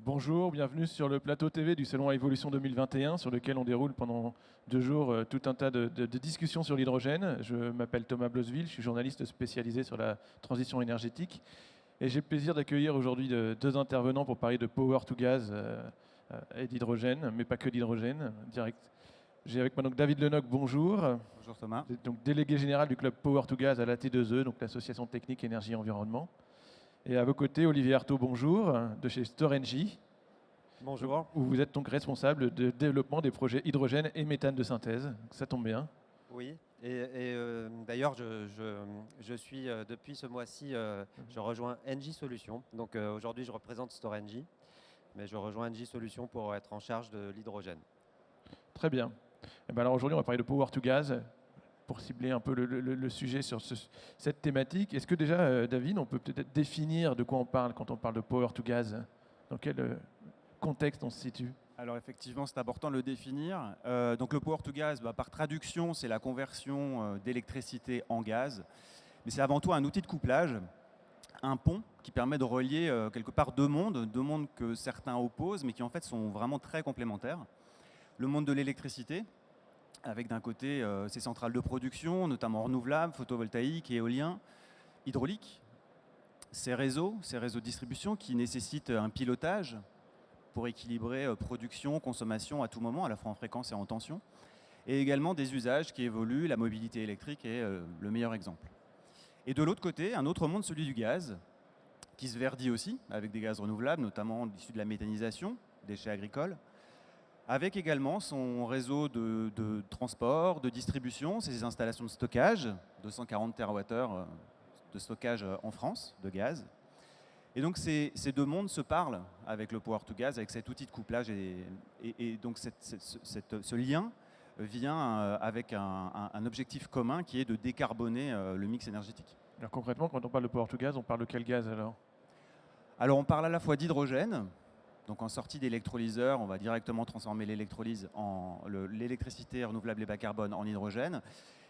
Bonjour, bienvenue sur le plateau TV du Salon à Évolution 2021 sur lequel on déroule pendant 2 jours tout un tas de discussions sur l'hydrogène. Je m'appelle Thomas Blosville, je suis journaliste spécialisé sur la transition énergétique et j'ai le plaisir d'accueillir aujourd'hui deux intervenants pour parler de Power to Gas et d'hydrogène, mais pas que d'hydrogène. J'ai avec moi donc David Lenoc, bonjour. Bonjour Thomas. Vous êtes donc délégué général du club Power to Gas à la T2E, donc l'association technique énergie et environnement. Et à vos côtés, Olivier Artaud, bonjour, de chez Storengy. Bonjour. Où vous êtes donc responsable de développement des projets hydrogène et méthane de synthèse. Donc ça tombe bien. Oui, d'ailleurs, je suis depuis ce mois-ci, je rejoins Engie Solutions. Donc aujourd'hui, je représente Storengy, mais je rejoins Engie Solutions pour être en charge de l'hydrogène. Très bien. Et ben alors aujourd'hui, on va parler de Power to Gas pour cibler un peu le sujet sur cette thématique. Est-ce que déjà, David, on peut peut-être définir de quoi on parle quand on parle de Power to Gas? Dans quel contexte on se situe? Alors effectivement, c'est important de le définir. Donc le power to gas, par traduction, c'est la conversion d'électricité en gaz. Mais c'est avant tout un outil de couplage, un pont qui permet de relier quelque part deux mondes que certains opposent, mais qui en fait sont vraiment très complémentaires. Le monde de l'électricité, avec d'un côté ces centrales de production, notamment renouvelables, photovoltaïques, éoliens, hydrauliques. Ces réseaux de distribution qui nécessitent un pilotage pour équilibrer production, consommation à tout moment, à la fois en fréquence et en tension. Et également des usages qui évoluent, la mobilité électrique est le meilleur exemple. Et de l'autre côté, un autre monde, celui du gaz, qui se verdit aussi, avec des gaz renouvelables, notamment issus de la méthanisation, déchets agricoles, avec également son réseau de transport, de distribution, ses installations de stockage, 240 TWh de stockage en France de gaz. Et donc ces deux mondes se parlent avec le Power to Gas, avec cet outil de couplage. Et donc ce lien vient avec un objectif commun qui est de décarboner le mix énergétique. Alors concrètement, quand on parle de Power to Gas, on parle de quel gaz alors? Alors on parle à la fois d'hydrogène. Donc en sortie d'électrolyseur, on va directement transformer l'électrolyse en l'électricité renouvelable et bas carbone en hydrogène.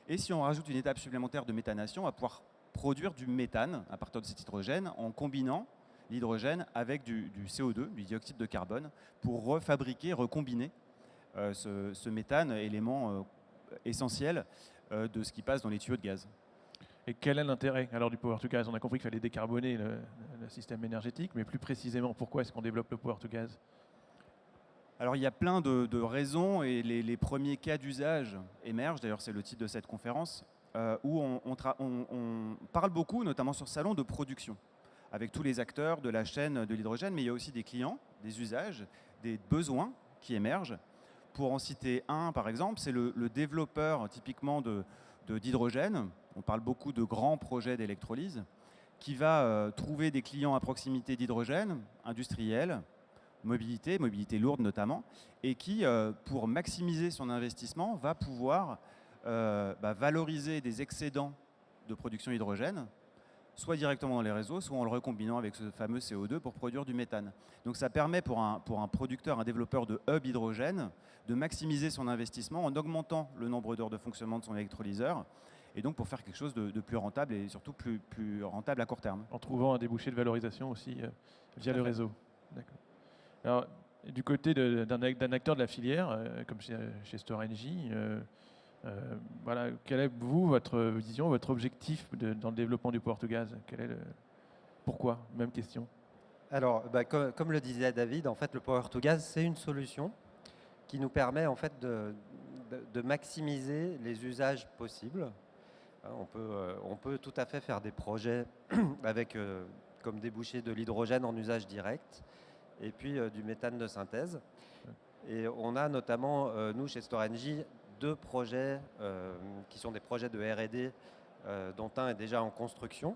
Et si on rajoute une étape supplémentaire de méthanation, on va pouvoir produire du méthane à partir de cet hydrogène en combinant l'hydrogène avec du CO2, du dioxyde de carbone, pour refabriquer, recombiner ce méthane, élément essentiel de ce qui passe dans les tuyaux de gaz. Et quel est l'intérêt alors du Power to Gas? On a compris qu'il fallait décarboner le système énergétique, mais plus précisément, pourquoi est-ce qu'on développe le Power to Gas? Alors il y a plein de raisons et les premiers cas d'usage émergent, d'ailleurs c'est le titre de cette conférence, où on parle beaucoup, notamment sur ce salon, de production, avec tous les acteurs de la chaîne de l'hydrogène, mais il y a aussi des clients, des usages, des besoins qui émergent. Pour en citer un, par exemple, c'est le développeur typiquement d'hydrogène. On parle beaucoup de grands projets d'électrolyse, qui va trouver des clients à proximité d'hydrogène, industriels, mobilité lourde notamment, et qui, pour maximiser son investissement, va pouvoir valoriser des excédents de production hydrogène, soit directement dans les réseaux, soit en le recombinant avec ce fameux CO2 pour produire du méthane. Donc ça permet pour un producteur, un développeur de hub hydrogène, de maximiser son investissement en augmentant le nombre d'heures de fonctionnement de son électrolyseur, et donc pour faire quelque chose de plus rentable et surtout plus rentable à court terme. En trouvant un débouché de valorisation aussi via le réseau. D'accord. Alors, du côté d'un acteur de la filière, comme chez Storengy, voilà, quelle est votre vision, votre objectif dans le développement du Power to Gas? Pourquoi? Même question. Alors, comme le disait David, en fait, le Power to Gas, c'est une solution qui nous permet en fait de maximiser les usages possibles. On peut tout à fait faire des projets avec comme débouché de l'hydrogène en usage direct et puis du méthane de synthèse. Et on a notamment, nous, chez Storengy, 2 projets qui sont des projets de R&D, dont un est déjà en construction,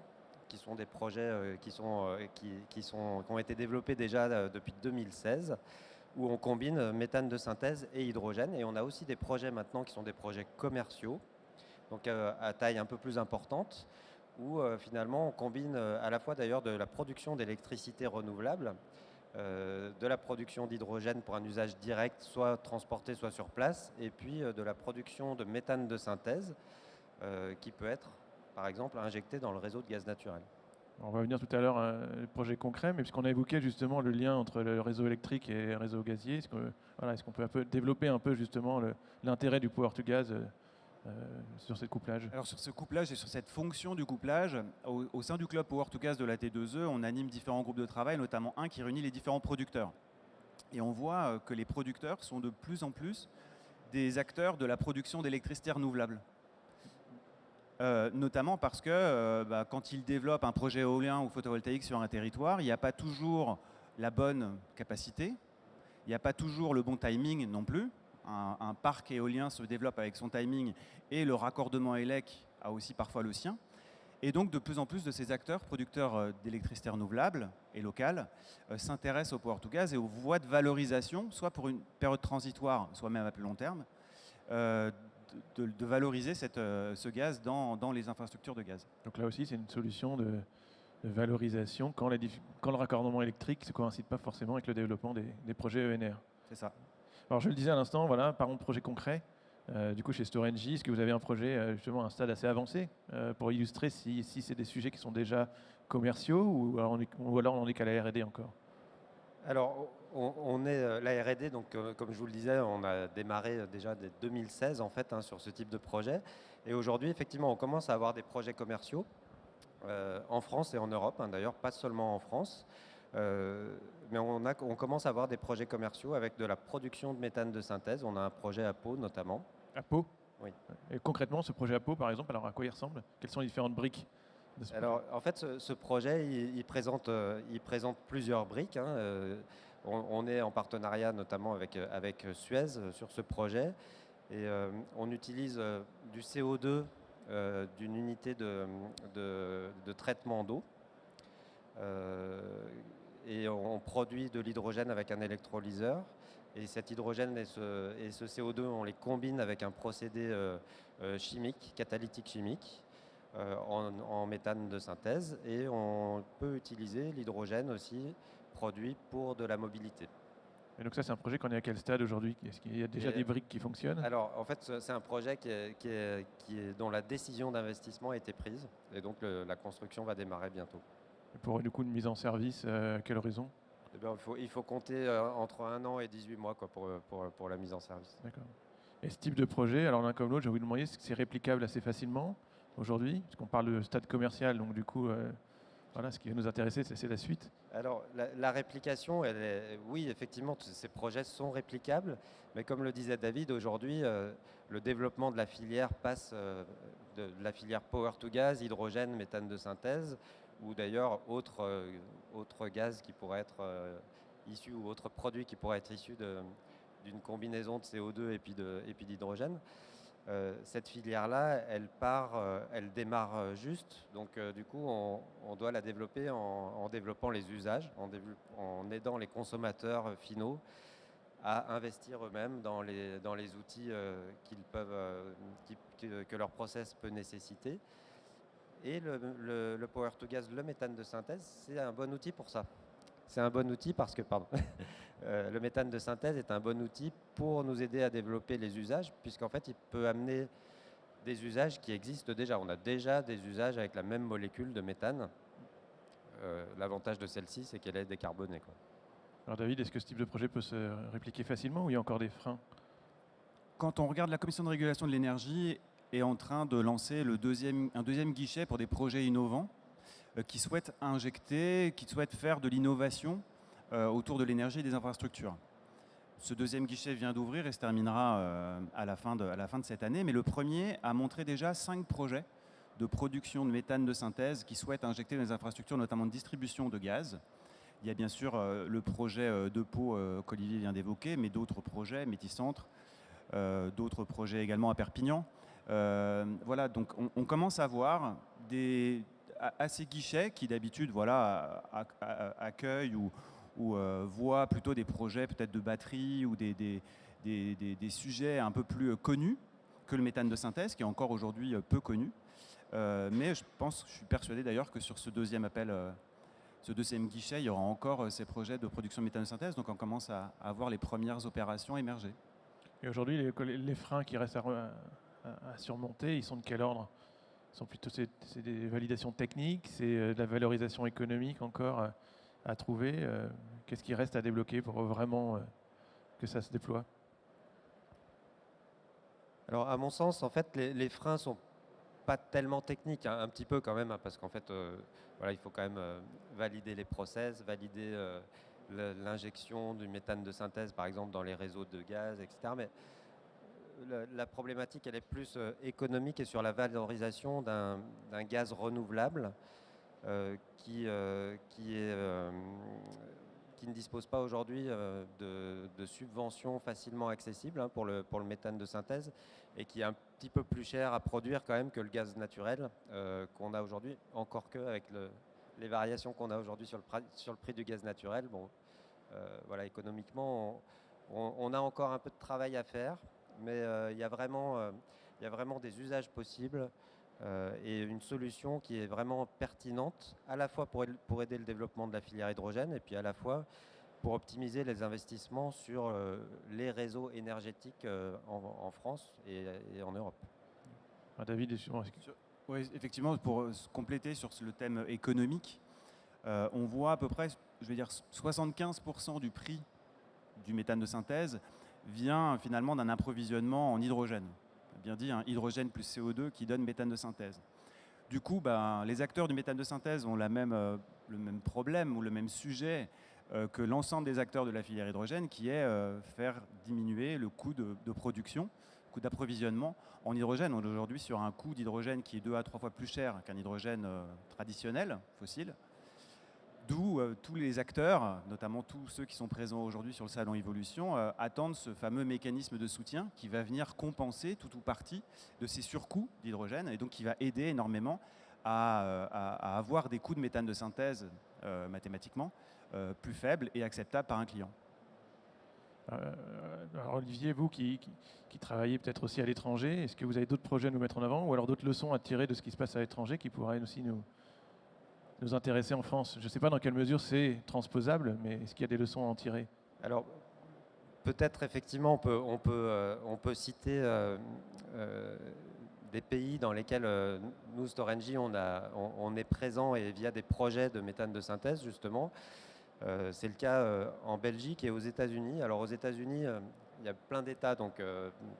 qui sont des projets qui ont été développés déjà depuis 2016, où on combine méthane de synthèse et hydrogène. Et on a aussi des projets maintenant qui sont des projets commerciaux, donc à taille un peu plus importante, où finalement on combine à la fois d'ailleurs de la production d'électricité renouvelable, de la production d'hydrogène pour un usage direct, soit transporté, soit sur place, et puis de la production de méthane de synthèse qui peut être, par exemple, injecté dans le réseau de gaz naturel. On va venir tout à l'heure à le projet concret, mais puisqu'on a évoqué justement le lien entre le réseau électrique et le réseau gazier, est-ce qu'on peut développer un peu justement l'intérêt du power to gas sur ce couplage? Alors sur ce couplage et sur cette fonction du couplage, au sein du club Power to Gas de la T2E, on anime différents groupes de travail, notamment un qui réunit les différents producteurs. Et on voit que les producteurs sont de plus en plus des acteurs de la production d'électricité renouvelable. Notamment parce que quand ils développent un projet éolien ou photovoltaïque sur un territoire, il n'y a pas toujours la bonne capacité, il n'y a pas toujours le bon timing non plus. Un parc éolien se développe avec son timing et le raccordement ELEC a aussi parfois le sien. Et donc de plus en plus de ces acteurs, producteurs d'électricité renouvelable et locale, s'intéressent au power to gas et aux voies de valorisation, soit pour une période transitoire, soit même à plus long terme, de valoriser ce gaz dans les infrastructures de gaz. Donc là aussi, c'est une solution de valorisation quand le raccordement électrique ne coïncide pas forcément avec le développement des projets ENR. C'est ça. Alors je le disais à l'instant, voilà, parlons de projets concrets. Du coup, chez Storengy, est-ce que vous avez un projet justement à un stade assez avancé pour illustrer si c'est des sujets qui sont déjà commerciaux ou alors on est qu'à la R&D encore? Alors, on est la R&D, donc comme je vous le disais, on a démarré déjà dès 2016 en fait sur ce type de projet. Et aujourd'hui, effectivement, on commence à avoir des projets commerciaux en France et en Europe, d'ailleurs, pas seulement en France. Mais on commence à avoir des projets commerciaux avec de la production de méthane de synthèse. On a un projet à Pau notamment. À Pau? Oui. Et concrètement, ce projet à Pau, par exemple, alors à quoi il ressemble? Quelles sont les différentes briques de ce projet? Alors, en fait, ce projet, il présente plusieurs briques. On est en partenariat notamment avec Suez sur ce projet. Et on utilise du CO2 d'une unité de traitement d'eau. Et on produit de l'hydrogène avec un électrolyseur. Et cet hydrogène et ce CO2, on les combine avec un procédé chimique, catalytique chimique, en méthane de synthèse. Et on peut utiliser l'hydrogène aussi produit pour de la mobilité. Et donc ça, c'est un projet qu'on est à quel stade aujourd'hui? Est-ce qu'il y a déjà des briques qui fonctionnent? Alors, en fait, c'est un projet dont la décision d'investissement a été prise. Et donc, la construction va démarrer bientôt. Et pour du coup une mise en service, à quelle horizon? Eh bien, il faut compter entre 1 an et 18 mois pour la mise en service. D'accord. Et ce type de projet, alors l'un comme l'autre, je vais vous demander, est-ce que c'est réplicable assez facilement aujourd'hui? Parce qu'on parle de stade commercial, donc du coup, voilà, ce qui va nous intéresser, c'est la suite. Alors, la réplication, oui, effectivement, ces projets sont réplicables, mais comme le disait David, aujourd'hui, le développement de la filière passe de la filière power to gas, hydrogène, méthane de synthèse, ou d'ailleurs autres gaz qui pourraient être issus, ou autres produits qui pourraient être issus d'une combinaison de CO2 et puis d'hydrogène. Cette filière-là, elle démarre juste. Donc, du coup, on doit la développer en développant les usages, en aidant les consommateurs finaux à investir eux-mêmes dans les outils que leur process peut nécessiter. Et le power to gas, le méthane de synthèse, c'est un bon outil pour ça. C'est un bon outil parce que, le méthane de synthèse est un bon outil pour nous aider à développer les usages, puisqu'en fait, il peut amener des usages qui existent déjà. On a déjà des usages avec la même molécule de méthane. L'avantage de celle-ci, c'est qu'elle est décarbonée, quoi. Alors David, est-ce que ce type de projet peut se répliquer facilement ou il y a encore des freins? Quand on regarde la Commission de régulation de l'énergie est en train de lancer un deuxième guichet pour des projets innovants qui souhaitent faire de l'innovation autour de l'énergie et des infrastructures. Ce deuxième guichet vient d'ouvrir et se terminera à la fin de cette année, mais le premier a montré déjà 5 projets de production de méthane de synthèse qui souhaitent injecter dans les infrastructures, notamment de distribution de gaz. Il y a bien sûr le projet de Pau qu'Olivier vient d'évoquer, mais d'autres projets, Métis-Centre, d'autres projets également à Perpignan. Voilà, donc on commence à voir à ces guichets qui d'habitude accueillent ou voient plutôt des projets peut-être de batterie ou des sujets un peu plus connus que le méthane de synthèse, qui est encore aujourd'hui peu connu. Mais je suis persuadé d'ailleurs que sur ce deuxième appel, ce deuxième guichet, il y aura encore ces projets de production de méthane de synthèse. Donc on commence à voir les premières opérations émerger. Et aujourd'hui, les freins qui restent à surmonter, ils sont de quel ordre? sont plutôt c'est des validations techniques, c'est de la valorisation économique encore à trouver. Qu'est-ce qui reste à débloquer pour vraiment que ça se déploie? Alors, à mon sens, en fait, les freins sont pas tellement techniques, hein, un petit peu quand même, hein, parce qu'en fait, voilà, il faut quand même valider les process, valider l'injection du méthane de synthèse, par exemple, dans les réseaux de gaz, etc. Mais la problématique, elle est plus économique et sur la valorisation d'un gaz renouvelable qui ne dispose pas aujourd'hui de subventions facilement accessibles, hein, pour le méthane de synthèse, et qui est un petit peu plus cher à produire quand même que le gaz naturel qu'on a aujourd'hui, encore qu'avec les variations qu'on a aujourd'hui sur le prix du gaz naturel. Bon, voilà, économiquement, on a encore un peu de travail à faire, mais il y a vraiment des usages possibles et une solution qui est vraiment pertinente, à la fois pour aider le développement de la filière hydrogène et puis à la fois pour optimiser les investissements sur les réseaux énergétiques en France et en Europe. David, Oui, effectivement, pour compléter sur le thème économique, on voit à peu près, je vais dire, 75% du prix du méthane de synthèse vient finalement d'un approvisionnement en hydrogène. Bien dit, un hydrogène plus CO2 qui donne méthane de synthèse. Du coup, les acteurs du méthane de synthèse ont le même problème ou le même sujet que l'ensemble des acteurs de la filière hydrogène, qui est faire diminuer le coût de production, le coût d'approvisionnement en hydrogène. On est aujourd'hui sur un coût d'hydrogène qui est 2 à 3 fois plus cher qu'un hydrogène traditionnel, fossile. D'où tous les acteurs, notamment tous ceux qui sont présents aujourd'hui sur le salon Evolution, attendent ce fameux mécanisme de soutien qui va venir compenser tout ou partie de ces surcoûts d'hydrogène et donc qui va aider énormément à avoir des coûts de méthane de synthèse mathématiquement plus faibles et acceptables par un client. Alors Olivier, vous qui travaillez peut-être aussi à l'étranger, est-ce que vous avez d'autres projets à nous mettre en avant ou alors d'autres leçons à tirer de ce qui se passe à l'étranger qui pourraient aussi nous intéresser en France? Je ne sais pas dans quelle mesure c'est transposable, mais est-ce qu'il y a des leçons à en tirer? Alors, peut-être effectivement, on peut citer des pays dans lesquels nous, Storengy, on est présent et via des projets de méthane de synthèse, justement. C'est le cas en Belgique et aux États-Unis. Alors, aux États-Unis, il y a plein d'États, donc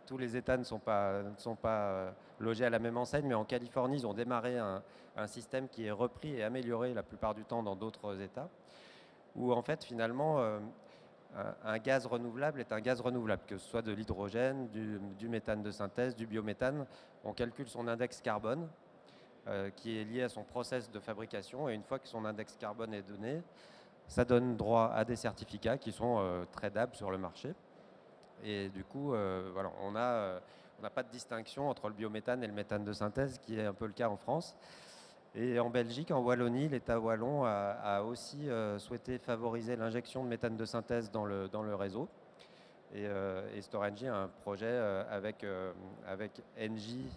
tous les États ne sont pas logés à la même enseigne, mais en Californie, ils ont démarré un système qui est repris et amélioré la plupart du temps dans d'autres États, où en fait, finalement, un gaz renouvelable est un gaz renouvelable, que ce soit de l'hydrogène, du méthane de synthèse, du biométhane. On calcule son index carbone, qui est lié à son process de fabrication, et une fois que son index carbone est donné, ça donne droit à des certificats qui sont tradables sur le marché. Et du coup, voilà, on n'a pas de distinction entre le biométhane et le méthane de synthèse, qui est un peu le cas en France. Et en Belgique, en Wallonie, l'État wallon a aussi souhaité favoriser l'injection de méthane de synthèse dans le réseau. Et Storengy a un projet avec Engie,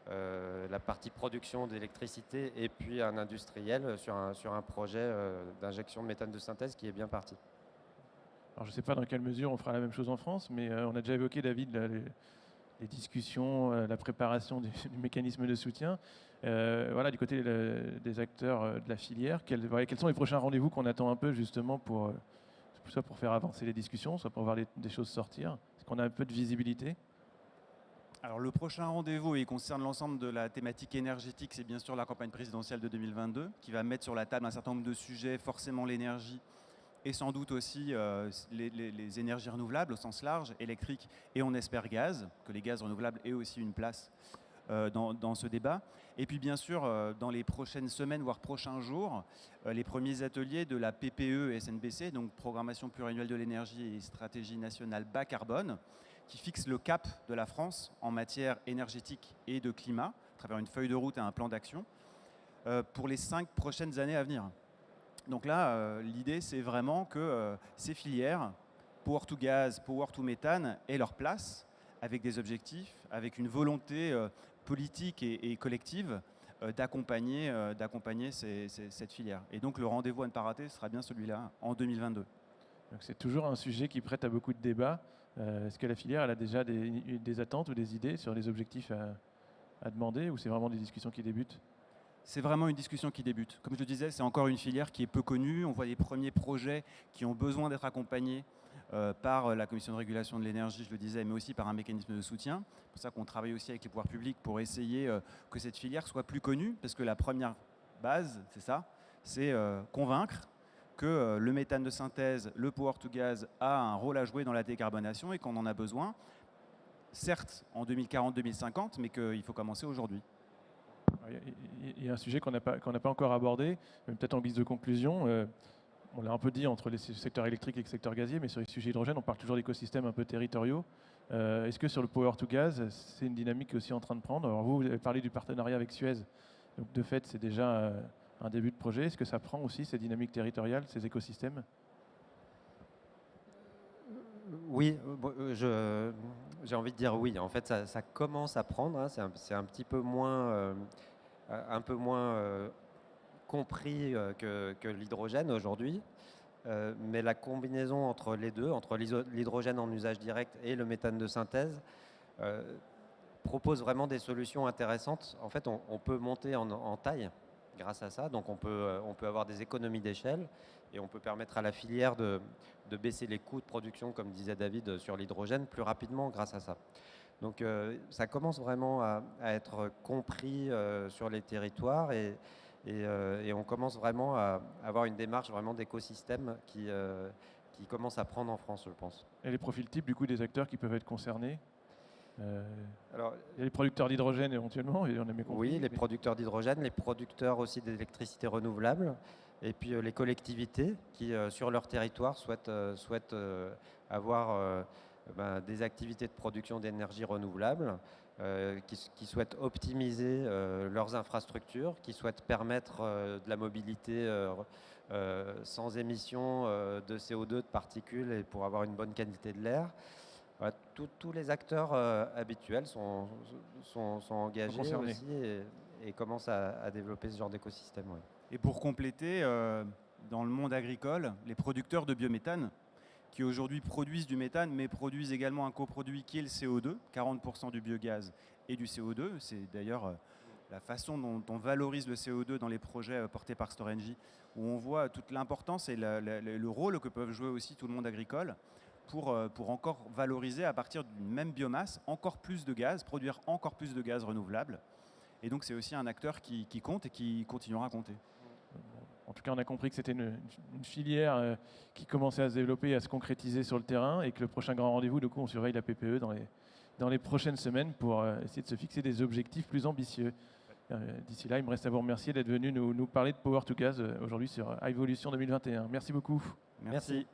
la partie production d'électricité, et puis un industriel sur un projet d'injection de méthane de synthèse qui est bien parti. Alors je ne sais pas dans quelle mesure on fera la même chose en France, mais on a déjà évoqué, David, les discussions, la préparation du mécanisme de soutien. Voilà, du côté des acteurs de la filière, quels sont les prochains rendez-vous qu'on attend un peu justement soit pour faire avancer les discussions, soit pour voir des choses sortir? Est-ce qu'on a un peu de visibilité? Alors le prochain rendez-vous, il concerne l'ensemble de la thématique énergétique, c'est bien sûr la campagne présidentielle de 2022, qui va mettre sur la table un certain nombre de sujets, forcément l'énergie, et sans doute aussi les énergies renouvelables au sens large, électrique et on espère gaz, que les gaz renouvelables aient aussi une place dans ce débat. Et puis bien sûr, dans les prochaines semaines, voire prochains jours, les premiers ateliers de la PPE SNBC, donc Programmation pluriannuelle de l'énergie et stratégie nationale bas carbone, qui fixe le cap de la France en matière énergétique et de climat, à travers une feuille de route et un plan d'action, pour les 5 prochaines années à venir. Donc là, l'idée, c'est vraiment que ces filières, Power to Gas, Power to Méthane, aient leur place, avec des objectifs, avec une volonté politique et collective d'accompagner cette filière. Et donc le rendez-vous à ne pas rater sera bien celui-là en 2022. Donc c'est toujours un sujet qui prête à beaucoup de débats. Est-ce que la filière elle a déjà des attentes ou des idées sur les objectifs à demander ou c'est vraiment des discussions qui débutent? C'est vraiment une discussion qui débute. Comme je le disais, c'est encore une filière qui est peu connue. On voit des premiers projets qui ont besoin d'être accompagnés par la Commission de régulation de l'énergie, je le disais, mais aussi par un mécanisme de soutien. C'est pour ça qu'on travaille aussi avec les pouvoirs publics pour essayer que cette filière soit plus connue, parce que la première base, c'est ça, c'est convaincre que le méthane de synthèse, le power to gas a un rôle à jouer dans la décarbonation et qu'on en a besoin, certes en 2040-2050, mais qu'il faut commencer aujourd'hui. Il y a un sujet qu'on n'a pas encore abordé, mais peut-être en guise de conclusion. On l'a un peu dit entre les secteurs électriques et le secteur gazier, mais sur les sujets hydrogène, on parle toujours d'écosystèmes un peu territoriaux. Est-ce que sur le power to gas, c'est une dynamique qui est aussi en train de prendre? Alors vous avez parlé du partenariat avec Suez, donc de fait c'est déjà un début de projet. Est-ce que ça prend aussi ces dynamiques territoriales, ces écosystèmes? Oui, j'ai envie de dire oui. En fait, ça commence à prendre, hein. C'est un petit peu moins, compris que l'hydrogène aujourd'hui. Mais la combinaison entre les deux, entre l'hydrogène en usage direct et le méthane de synthèse, propose vraiment des solutions intéressantes. En fait, on peut monter en taille grâce à ça. Donc, on peut avoir des économies d'échelle et on peut permettre à la filière de baisser les coûts de production, comme disait David, sur l'hydrogène plus rapidement grâce à ça. Donc, ça commence vraiment à être compris sur les territoires et on commence vraiment à avoir une démarche vraiment d'écosystème qui commence à prendre en France, je pense. Et les profils types du coup des acteurs qui peuvent être concernés? Alors, il y a les producteurs d'hydrogène éventuellement, et on a bien compris. Oui, les producteurs d'hydrogène, les producteurs aussi d'électricité renouvelable, et puis les collectivités qui, sur leur territoire, souhaitent avoir des activités de production d'énergie renouvelable, qui souhaitent optimiser leurs infrastructures, qui souhaitent permettre de la mobilité sans émission de CO2, de particules, et pour avoir une bonne qualité de l'air. Voilà, tous les acteurs habituels sont engagés aussi et commencent à développer ce genre d'écosystème. Ouais. Et pour compléter, dans le monde agricole, les producteurs de biométhane, qui aujourd'hui produisent du méthane, mais produisent également un coproduit qui est le CO2, 40% du biogaz et du CO2. C'est d'ailleurs la façon dont on valorise le CO2 dans les projets portés par Storengy, où on voit toute l'importance et le rôle que peuvent jouer aussi tout le monde agricole pour encore valoriser à partir d'une même biomasse encore plus de gaz, produire encore plus de gaz renouvelable. Et donc c'est aussi un acteur qui compte et qui continuera à compter. En tout cas, on a compris que c'était une filière qui commençait à se développer, à se concrétiser sur le terrain, et que le prochain grand rendez-vous, du coup, on surveille la PPE dans les prochaines semaines pour essayer de se fixer des objectifs plus ambitieux. D'ici là, il me reste à vous remercier d'être venu nous parler de Power to Gas aujourd'hui sur Evolution 2021. Merci beaucoup. Merci.